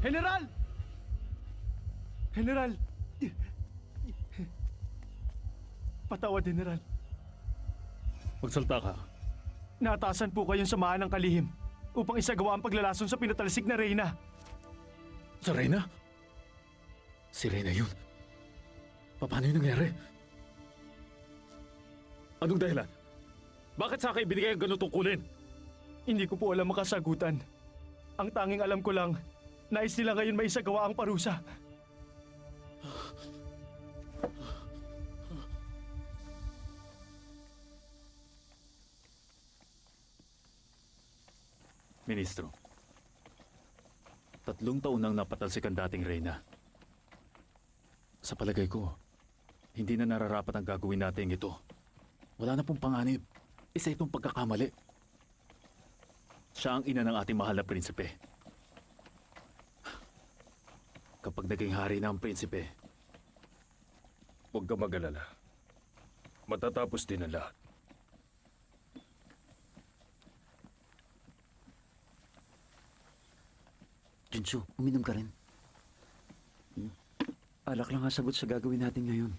General! General! Patawad, General. Magsalta ka. Naatasan po kayong samahan ng kalihim upang isagawa ang paglalason sa pinatalsik na Reyna. Sa Reyna? Si Reyna yun. Paano yun nangyari? Anong dahilan? Bakit sa akin binigay ang ganun tungkulin? Hindi ko po alam makasagutan. Ang tanging alam ko lang, nais nila ngayon may isagawa ang parusa. Ministro, 3 taon nang napatalsik ang dating Reyna. Sa palagay ko, hindi na nararapat ang gagawin natin ito. Wala na pong panganib. Isa itong pagkakamali. Siya ang ina ng ating mahal na prinsipe. Kapag naging hari na ang prinsipe, Huwag ka mag-alala. Matatapos din ang lahat. Junshu, uminom ka rin. Alak lang ang sagot sa gagawin natin ngayon.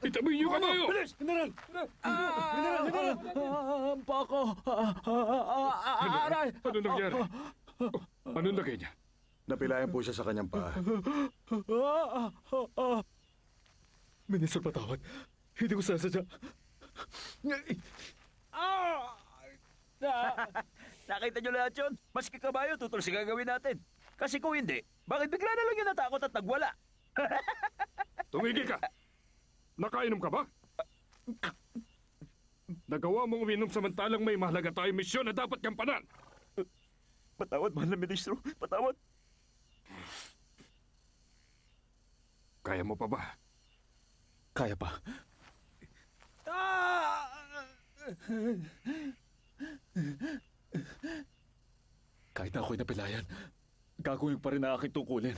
Itabi niyo kabayo! General! Ang pako! Aray! Ano nangyari? Ano lagay niya? Napilayan po siya sa kanyang paa. Ministro, patawad. Hindi ko sasadya. Nakita nyo lahat yun? Maski kabayo, tutol si gagawin natin. Kasi kung hindi, bakit bigla na lang yung natakot at nagwala? Tumigil ka! Nakainom ka ba? Nagawa mong uminom samantalang may mahalaga tayong misyon na dapat gampanan. Patawad, mahal na ministro. Patawad. Kaya mo pa ba? Kaya pa. Kahit na ako'y napilayan, gagawin pa rin ang aking tungkulin.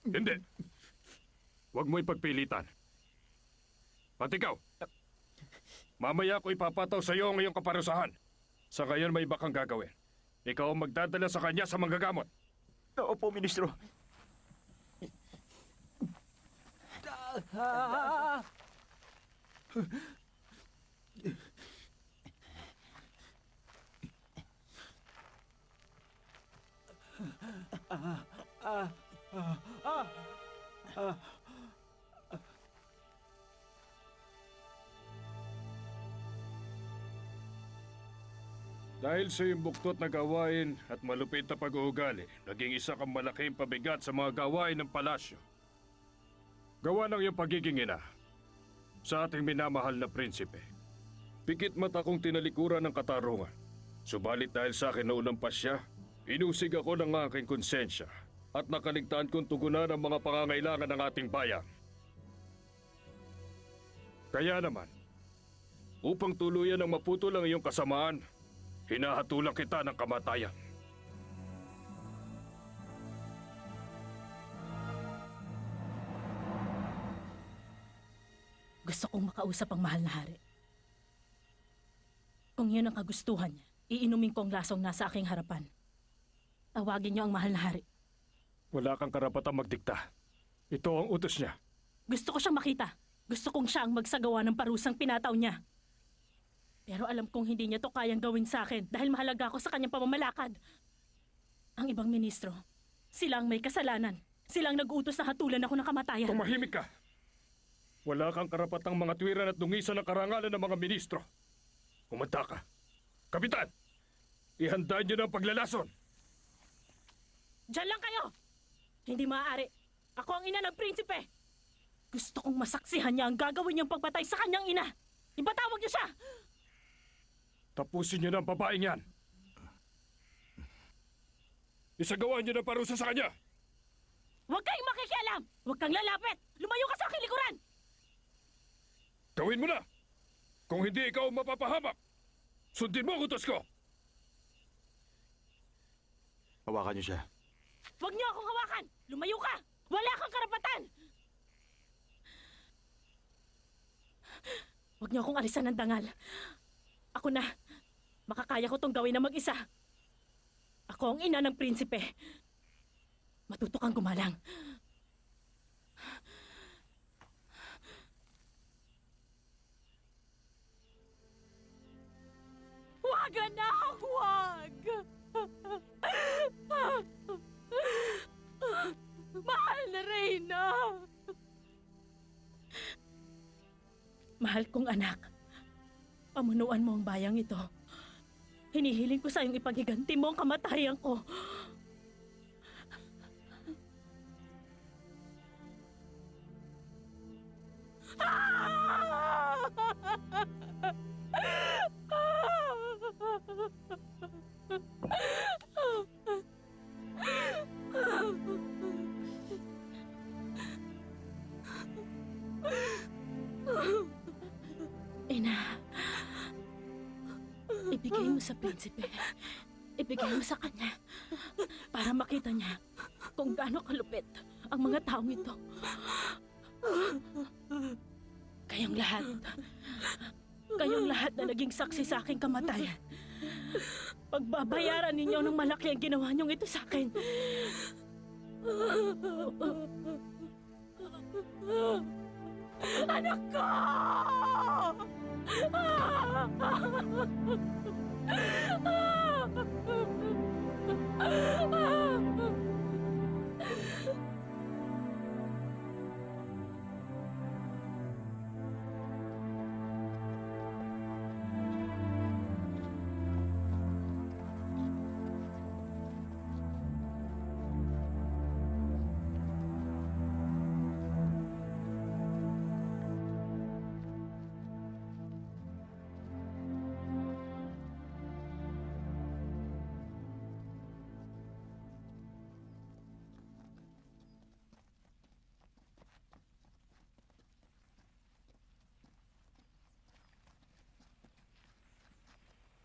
Hindi. Huwag mo ipagpilitan. At ikaw, mamaya ko ipapataw sa iyo ang iyong kaparusahan. Sa ngayon may iba kang gagawin. Ikaw ang magdadala sa kanya sa manggagamot. Opo, ministro. Dahil sa iyong buktot na gawain at malupit na pag-uugali, naging isa kang malaking pabigat sa mga gawain ng palasyo. Gawa ng iyong pagiging ina sa ating minamahal na prinsipe. Pikit mata kong tinalikuran ng katarungan. Subalit dahil sa akin naunang pasya, inusig ako ng aking konsensya at nakaligtaan kong tugunan ang mga pangangailangan ng ating bayan. Kaya naman, upang tuluyan ang maputol ang iyong kasamaan, hinahatulang kita ng kamatayan. Gusto kong makausap ang mahal na hari. Kung yun ang kagustuhan niya, iinumin ko ang lasong nasa aking harapan. Tawagin niyo ang mahal na hari. Wala kang karapatang magdikta. Ito ang utos niya. Gusto ko siyang makita. Gusto kong siya ang magsagawa ng parusang pinataw niya. Pero alam kong hindi niya to kayang gawin sa akin dahil mahalaga ako sa kanyang pamamalakad. Ang ibang ministro, sila ang may kasalanan. Sila ang nag-utos na hatulan ako ng kamatayan. Tumahimik ka! Wala kang karapatang mga tuwiran at dungisan ng karangalan ng mga ministro. Kumanta ka. Kapitan! Ihanda niyo na ang paglalason! Diyan lang kayo! Hindi maaari. Ako ang ina ng prinsipe. Gusto kong masaksihan niya ang gagawin niyang pagpatay sa kanyang ina. Ipatawag niyo siya! Tapusin niyo na ang babaeng yan. Isagawa niyo na parusa sa kanya. Huwag kayong makikialam! Huwag kang lalapit! Lumayo ka sa aking likuran! Gawin mo na! Kung hindi ikaw mapapahamak, sundin mo ang utos ko! Hawakan niyo siya. Huwag niyo akong hawakan! Lumayo ka! Wala kang karapatan! Huwag niyo akong alisan ng dangal. Ako na. Makakaya ko tong gawin na mag-isa. Ako ang ina ng prinsipe. Matuto kang gumalang. Huwag anak! Huwag! Mahal na Reyna! Mahal kong anak, pamunuan mo ang bayang ito. Hinihiling ko sa iyong ipaghiganti mo ang kamatayan ko. Ina, ibigay mo sa prinsipe. Ibigay mo sa kanya para makita niya kung gaano kalupit ang mga taong ito. Kayong lahat na naging saksi sa aking kamatayan. Pagbabayaran ninyo ng malaki ang ginawa niyong ito sa akin. Anak ko!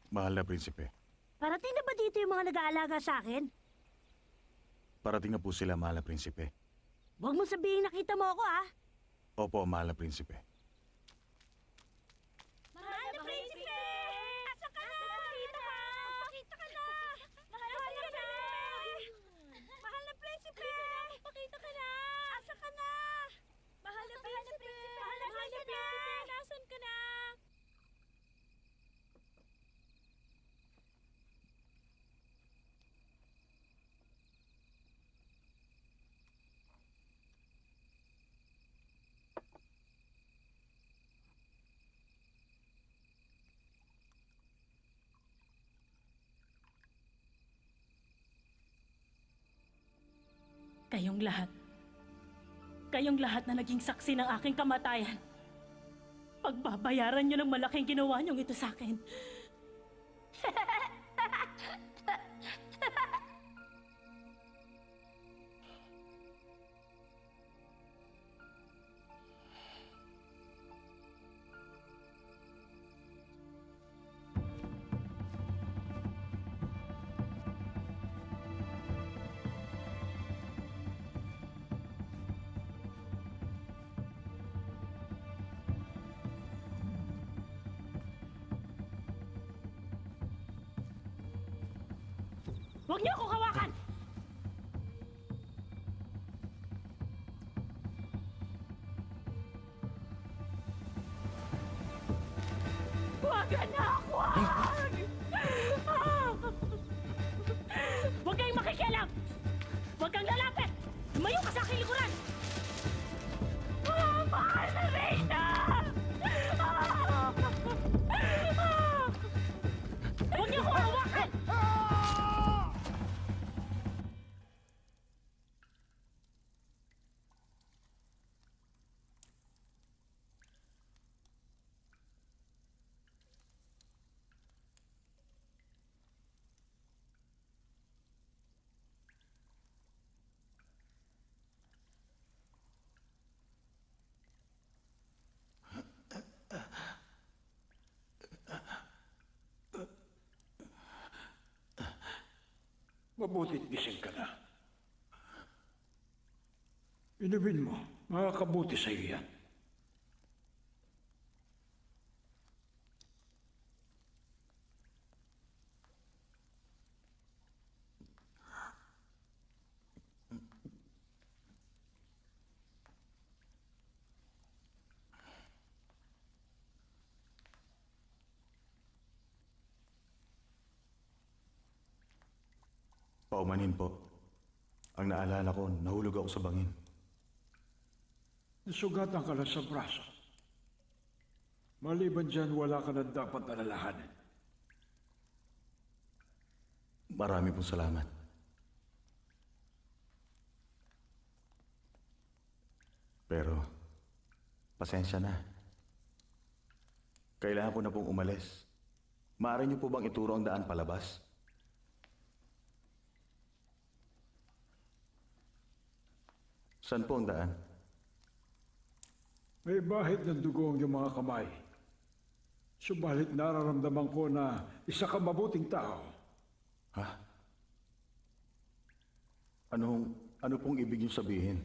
Mahal na prinsipe. Parating na ba dito yung mga nag-aalaga sa akin? Parating na po sila, mahal na prinsipe. Huwag mo sabihin nakita mo ako, ah. Opo, mahal na prinsipe. Mahal na prinsipe! Asa ka na? Magpakita ka! Magpakita ka na! Mahal na prinsipe! Mahal na prinsipe! Magpakita ka na! Asa ka na? Mahal na prinsipe! Mahal na prinsipe! Nasaan ka na? Kayong lahat na naging saksi ng aking kamatayan. Pagbabayaran niyo ng malaking ginawa niyong ito sa akin. Huwag niyo akong hawakan! Huwag anak! Huwag! Huwag kayong makikialam! Huwag kang lalapit! Lumayo ka sa aking likuran! Mahal na Reyna! Huwag niyo akong hawakan! Mabutit gising ka na. Inumin mo. Makakabuti sa iyo yan. Paumanin po. Ang naalala ko, nahulog ako sa bangin. Nasugatan ka lang sa braso. Maliban dyan, wala ka na dapat alalahanin. Marami pong salamat. Pero, pasensya na. Kailangan ko na pong umalis. Maaari niyo po bang ituro ang daan palabas? Saan po ang daan? May bahid ng dugo ang iyong mga kamay. Subalit nararamdaman ko na isa ka mabuting tao. Ha? Ano pong ibig niyo sabihin?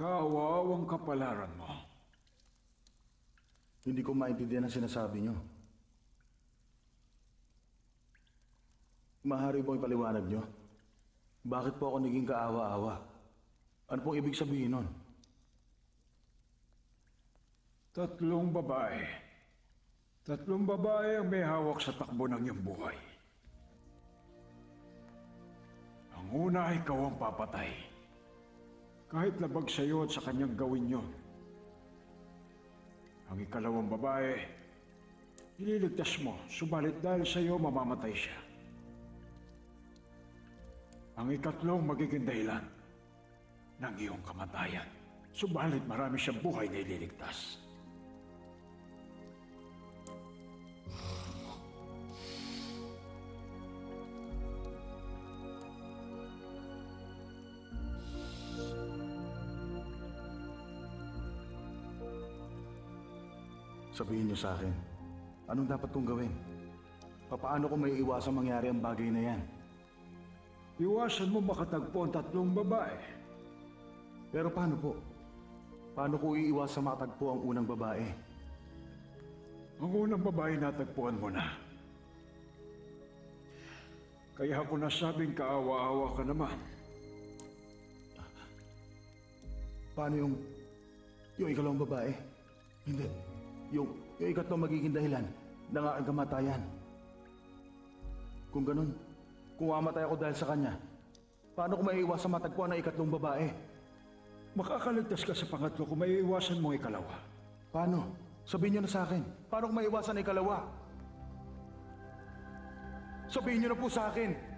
Kaawawang kapalaran mo. Hindi ko maintindihan ang sinasabi niyo. Mahari pong ipaliwanag niyo? Bakit po ako naging kaawa-awa? Ano pong ibig sabihin nun? 3 babae. 3 babae ang may hawak sa takbo ng iyong buhay. Ang una ay ikaw ang papatay. Kahit labag sa iyo at sa kanyang gawin yon. Ang ikalawang babae, ililigtas mo, subalit dahil sa iyo mamamatay siya. Ang ikatlong magiging dahilan ng iyong kamatayan. Subalit marami siyang buhay na ililigtas. Sabihin niyo sa akin, anong dapat kong gawin? Paano ko may iwasang mangyari ang bagay na yan? Iwasan mo makatagpo ang 3 babae. Pero paano po? Paano ko iiwasan makatagpo ang unang babae? Ang unang babae natagpuan mo na. Kaya ako nasabing kaawa-awa ka naman. Paano yung ikalawang babae? Hindi. Yung ikatlong magiging dahilan ng aking kamatayan. Kung ganun, kung mamatay ako dahil sa kanya, paano ko maiiwasan matagpuan ang ikatlong babae? Makakaligtas ka sa pangatlo kung maiiwasan mo ang ikalawa. Paano? Sabihin niyo na sa akin. Paano ko maiiwasan ang ikalawa? Sabihin niyo na po sa akin.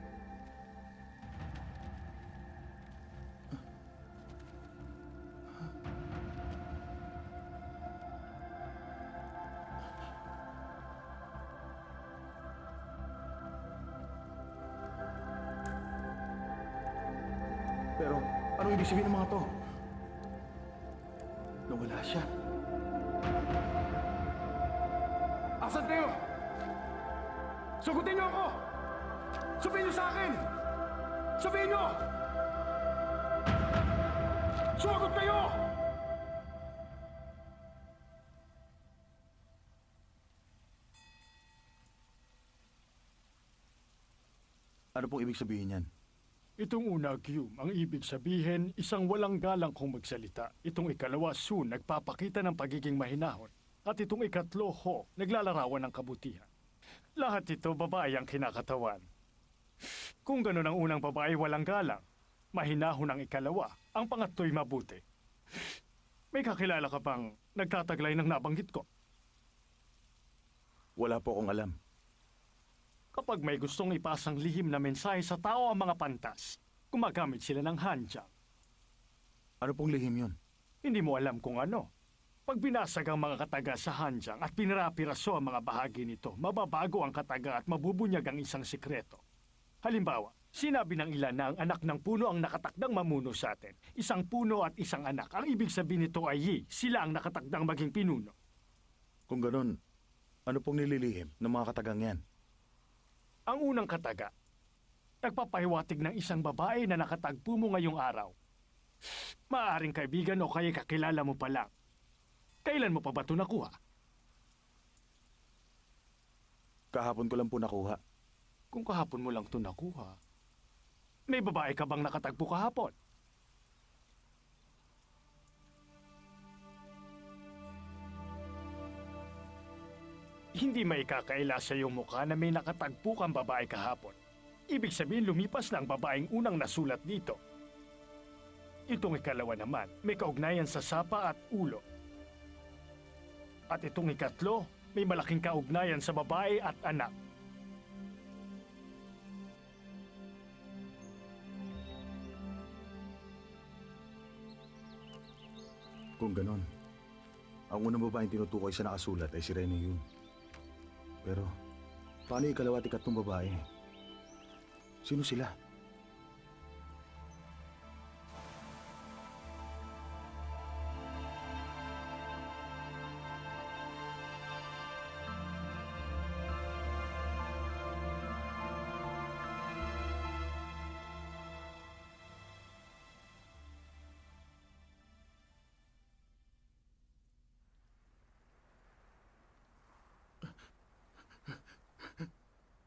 Pero, ano ibig sabihin ng mga to? Nawala siya. Asan kayo? Sagutin niyo ako! Sabihin niyo sa akin! Sabihin niyo! Sumagot kayo! Ano pong ibig sabihin yan? Itong una, Gyum, ang ibig sabihin, isang walang galang kung magsalita. Itong ikalawa, Sun, nagpapakita ng pagiging mahinahon. At itong ikatlo, Ho, naglalarawan ng kabutihan. Lahat ito, babae ang kinakatawan. Kung gano'n ang unang babae walang galang, mahinahon ang ikalawa, ang pangatlo'y mabuti. May kakilala ka bang nagtataglay ng nabanggit ko? Wala po akong alam. Kapag may gustong ipasang lihim na mensahe sa tao ang mga pantas, gumagamit sila ng handyang. Ano pong lihim yun? Hindi mo alam kung ano. Pag binasag ang mga kataga sa handyang at pinarapiraso ang mga bahagi nito, mababago ang kataga at mabubunyag ang isang sikreto. Halimbawa, sinabi ng ilan na ang anak ng puno ang nakatakdang mamuno sa atin. Isang puno at isang anak. Ang ibig sabihin nito ay yi, sila ang nakatakdang maging pinuno. Kung ganun, ano pong nililihim ng mga katagang yan? Ang unang kataga, Nagpapahiwatig ng isang babae na nakatagpo mo ngayong araw. Maaaring kaibigan o kaya kakilala mo pa lang. Kailan mo pa ba ito nakuha? Kahapon ko lang po nakuha. Kung kahapon mo lang ito nakuha, may babae ka bang nakatagpo kahapon? Hindi maikakaila sa iyong mukha na may nakatagpo kang babae kahapon. Ibig sabihin lumipas na ang babaeng unang nasulat dito. Itong ikalawa naman, may kaugnayan sa sapa at ulo. At itong ikatlo, may malaking kaugnayan sa babae at anak. Kung ganon, ang unang babaeng tinutukoy sa nakasulat ay si Rene yun. Pero, paano yung ikalawa at ikatlong babae? Sino sila?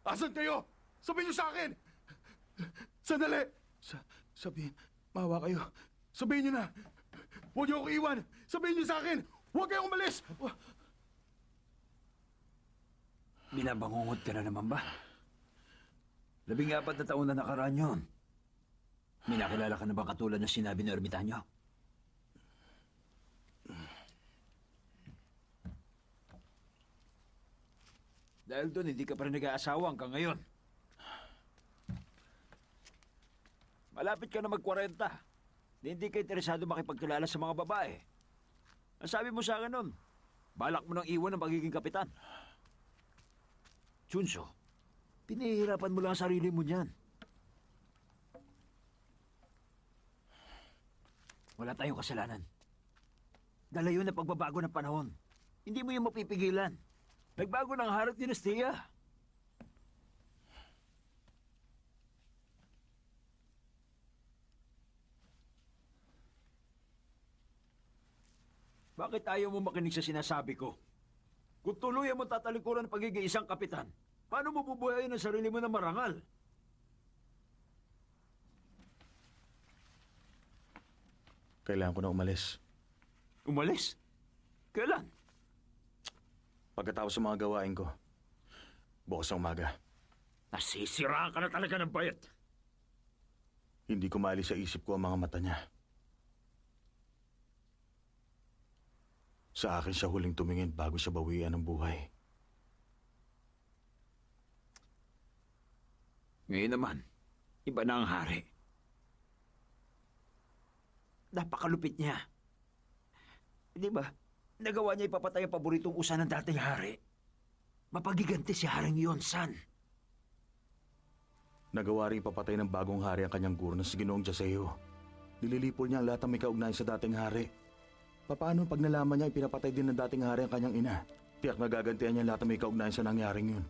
Asan kayo? Sabihin niyo sa akin! Sandali! Sabihin, mawa kayo. Sabihin niyo na! Huwag niyo ako iwan! Sabihin niyo sa akin! Huwag kayong umalis! Binabangungot ka na naman ba? 14 na taon na nakaraan yun. May nakilala ka na ba katulad na sinabi ni Ermitanyo? Dahil doon, hindi ka pa rin nag-aasawa hanggang ngayon. Malapit ka na mag-40. Hindi ka interesado makipagkilala sa mga babae. Ang sabi mo sa akin nun, balak mo nang iwan ang pagiging kapitan. Chunso, pinahihirapan mo lang ang sarili mo niyan. Wala tayong kasalanan. Dala yun na pagbabago ng panahon. Hindi mo yung mapipigilan. Nagbago ng harap dinastiya. Bakit ayaw mo makinig sa sinasabi ko? Kung tuluyan mo tatalikuran ng pagiging isang kapitan, paano mo bubuhayin ang sarili mo na marangal? Kailangan ko na umalis. Umalis? Kailan? Pagkatapos sa mga gawain ko, bukas ng umaga. Nasisiraan ka na talaga ng bayat. Hindi ko maalis sa isip ko ang mga mata niya. Sa akin siya huling tumingin bago siya bawian ng buhay. Ngayon naman, iba na ang hari. Napakalupit niya. Di ba? Nagawa niya ipapatay ang paboritong usa ng dating hari. Mapagiganti si Haring Yonsan. Nagawa rin papatay ng bagong hari ang kanyang guro na si Ginoong Jaseo. Nililipol niya ang lahat ng may kaugnayan sa dating hari. Paano pag nalaman niya ipinapatay din ng dating hari ang kanyang ina? Tiyak na gagantihan niya lahat ng may kaugnayan sa nangyaring yun.